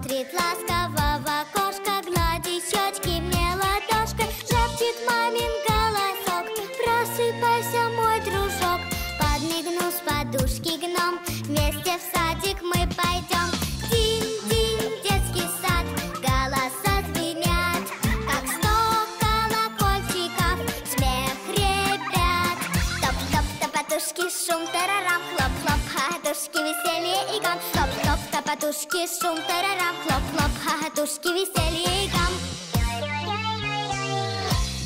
Смотрит ласково в окошко, гладит щечки мне ладошкой, шепчет мамин голосок: просыпайся, мой дружок. Подмигнул с подушки гном, вместе в садик мы пойдем. Динь-динь, детский сад, голоса звенят, как 100 колокольчиков, смех ребят. Топ-топ, топотушки, шум, тарарам, хлоп-хлоп, хохотушки, веселье и гам. Топ-топ, топотушки, шум, тарарам, хлоп-хлоп, хохотушки, веселье и гам.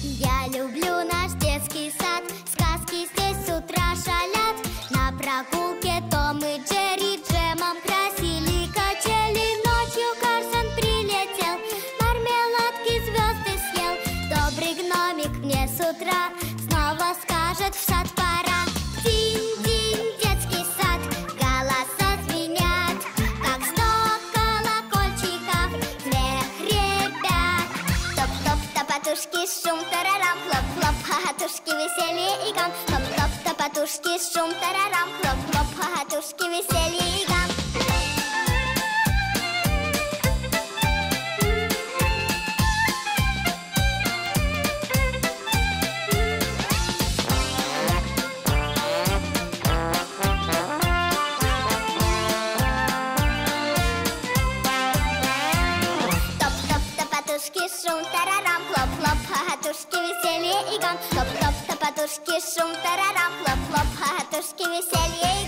Я люблю наш детский сад, сказки здесь с утра шалят. На прогулке Том и Джерри джемом красили качели. Ночью Карсон прилетел, мармеладки звезды съел. Добрый гномик мне с утра снова скажет: в сад пора. Динь-динь, детский сад, голоса звенят, как 100 колокольчиков, смех ребят. Топ-топ, топотушки, шум, тарарам, хлоп-хлоп, хохотушки, веселье и гам. Топ-топ, топотушки, шум, тарарам, хлоп-хлоп, хохотушки, веселье и гам. Топ-топ, топотушки, шум, тарарам, хлоп-хлоп, хохотушки, веселье и гам. Топ-топ, топотушки, шум, тарарам, хлоп-хлоп, хохотушки, веселье и гам.